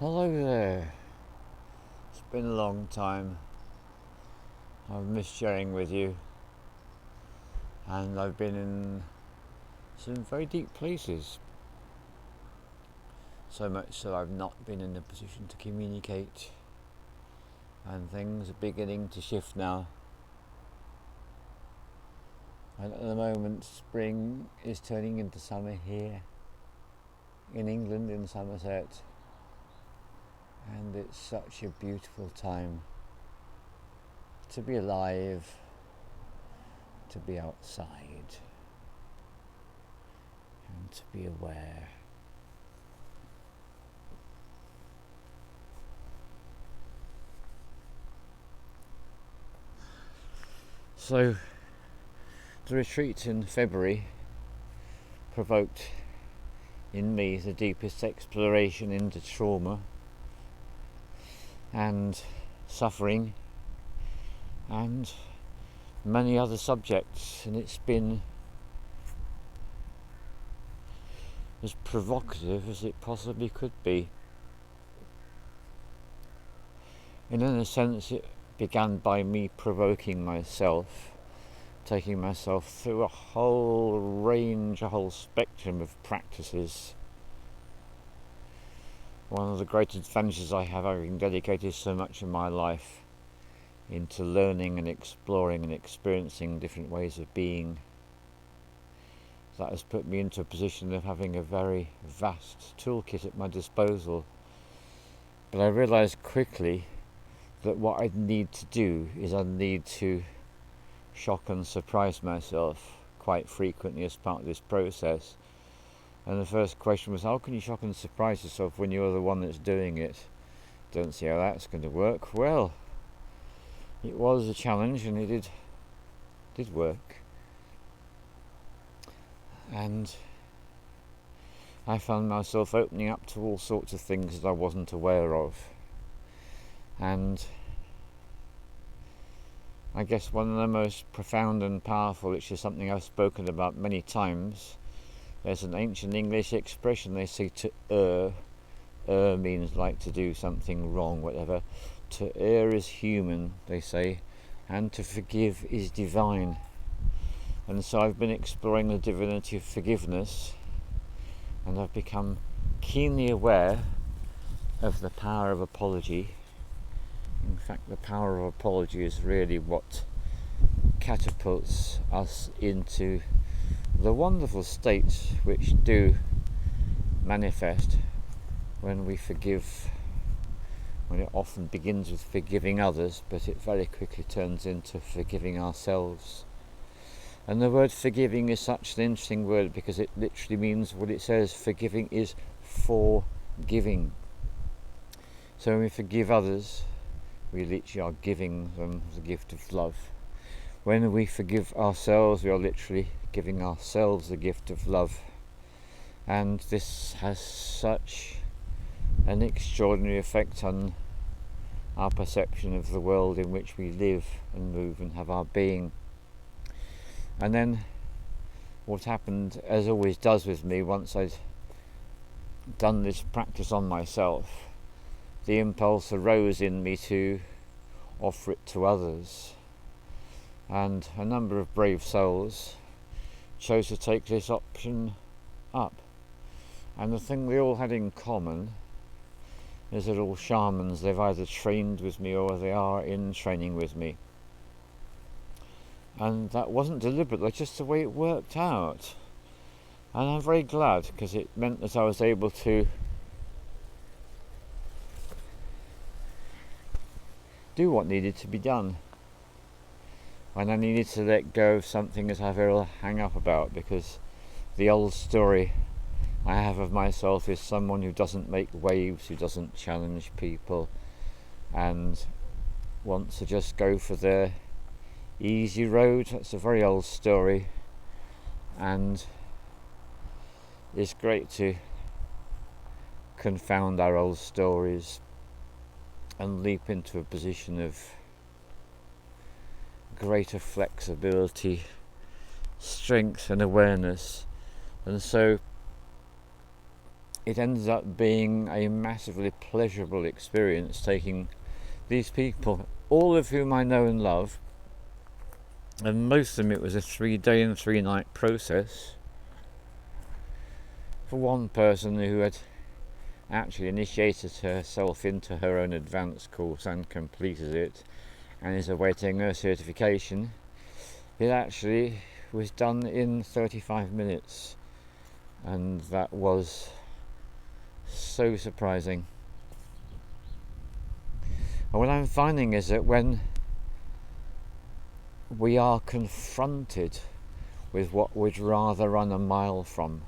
Hello there. It's been a long time. I've missed sharing with you, and I've been in some very deep places. So much so I've not been in a position to communicate, and things are beginning to shift now. And at the moment, spring is turning into summer here in England, in Somerset, and it's such a beautiful time to be alive, to be outside, and to be aware. So, the retreat in February provoked in me the deepest exploration into trauma and suffering and many other subjects, and it's been as provocative as it possibly could be. And in a sense, it began by me provoking myself, taking myself through a whole range, a whole spectrum of practices. One of the great advantages I have, having dedicated so much of my life into learning and exploring and experiencing different ways of being, that has put me into a position of having a very vast toolkit at my disposal. But I realised quickly that what I need to do is I need to shock and surprise myself quite frequently as part of this process. And the first question was, how can you shock and surprise yourself when you're the one that's doing it? Don't see how that's going to work. Well, it was a challenge, and it did work. And I found myself opening up to all sorts of things that I wasn't aware of. And I guess one of the most profound and powerful, which is something I've spoken about many times, there's an ancient English expression, they say to err. Err means like to do something wrong, whatever. To err is human, they say, and to forgive is divine. And so I've been exploring the divinity of forgiveness, and I've become keenly aware of the power of apology. In fact, the power of apology is really what catapults us into the wonderful states which do manifest when we forgive, when it often begins with forgiving others, but it very quickly turns into forgiving ourselves. And the word forgiving is such an interesting word because it literally means what it says. Forgiving is forgiving. So when we forgive others, we literally are giving them the gift of love. When we forgive ourselves, we are literally giving ourselves the gift of love. And this has such an extraordinary effect on our perception of the world in which we live and move and have our being. And then what happened, as always does with me, once I'd done this practice on myself, the impulse arose in me to offer it to others. And a number of brave souls chose to take this option up. And the thing they all had in common is they're all shamans. They've either trained with me or they are in training with me. And that wasn't deliberate, that's just the way it worked out. And I'm very glad, because it meant that I was able to do what needed to be done. And I needed to let go of something that I've ever hung up about, because the old story I have of myself is someone who doesn't make waves, who doesn't challenge people, and wants to just go for their easy road. That's a very old story, and it's great to confound our old stories and leap into a position of greater flexibility, strength and awareness. And so it ended up being a massively pleasurable experience, taking these people, all of whom I know and love, and most of them it was a 3-day and 3-night process. For one person who had actually initiated herself into her own advanced course and completed it and is awaiting her certification, it actually was done in 35 minutes, and that was so surprising. And what I'm finding is that when we are confronted with what we'd rather run a mile from,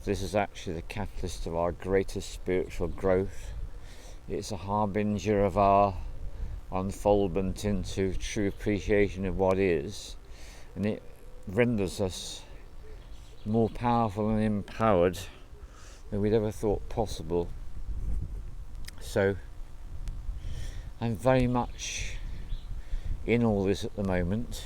this is actually the catalyst of our greatest spiritual growth. It's a harbinger of our unfoldment into true appreciation of what is, and it renders us more powerful and empowered than we'd ever thought possible. So I'm very much in all this at the moment,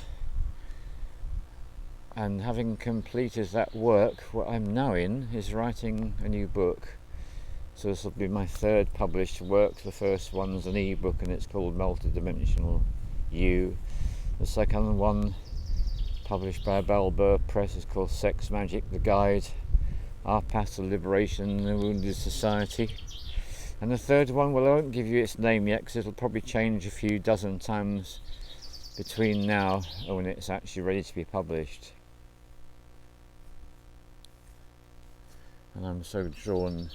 and having completed that work, what I'm now in is writing a new book. So this will be my third published work. The first one's an e-book and it's called Multidimensional You. The second one, published by Bell Burr Press, is called Sex Magic, the Guide, Our Path to Liberation in a Wounded Society. And the third one, well, I won't give you its name yet because it'll probably change a few dozen times between now and when it's actually ready to be published. And I'm so drawn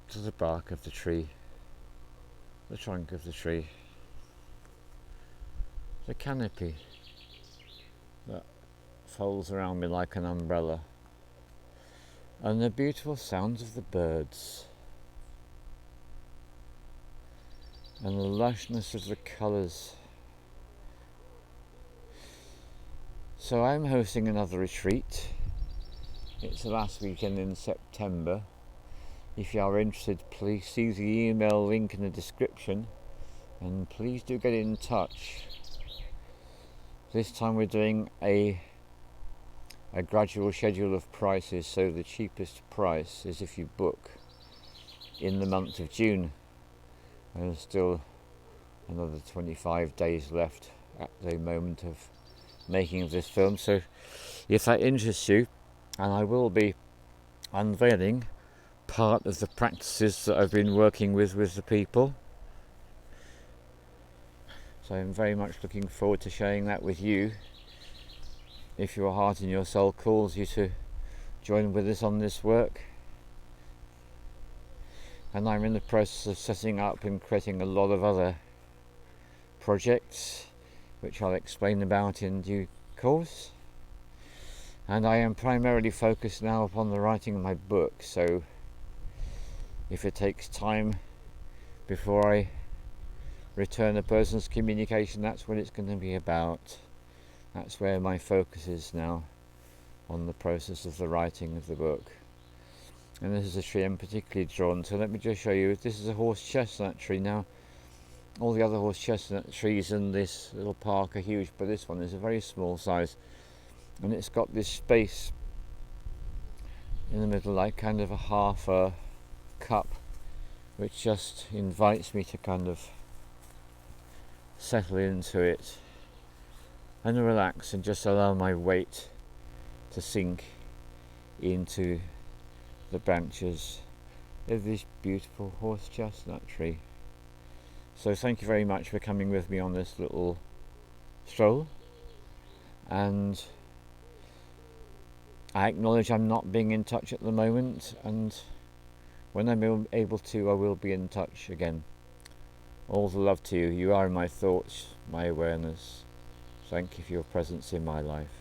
to the bark of the tree, the trunk of the tree, the canopy that folds around me like an umbrella, and the beautiful sounds of the birds, and the lushness of the colours. So I'm hosting another retreat. It's the last weekend in September. If you are interested, please see the email link in the description, and please do get in touch. This time we're doing a gradual schedule of prices, so the cheapest price is if you book in the month of June. There's still another 25 days left at the moment of making of this film, so if that interests you, and I will be unveiling part of the practices that I've been working with the people, so I'm very much looking forward to sharing that with you if your heart and your soul calls you to join with us on this work. And I'm in the process of setting up and creating a lot of other projects which I'll explain about in due course. And I am primarily focused now upon the writing of my book, so if it takes time before I return a person's communication, that's what it's going to be about. That's where my focus is now, on the process of the writing of the book. And this is a tree I'm particularly drawn to. Let me just show you. This is a horse chestnut tree. Now, all the other horse chestnut trees in this little park are huge, but this one is a very small size, and it's got this space in the middle, like kind of a half a cup, which just invites me to kind of settle into it and relax and just allow my weight to sink into the branches of this beautiful horse chestnut tree. So thank you very much for coming with me on this little stroll, and I acknowledge I'm not being in touch at the moment, and when I'm able to, I will be in touch again. All the love to you. You are in my thoughts, my awareness. Thank you for your presence in my life.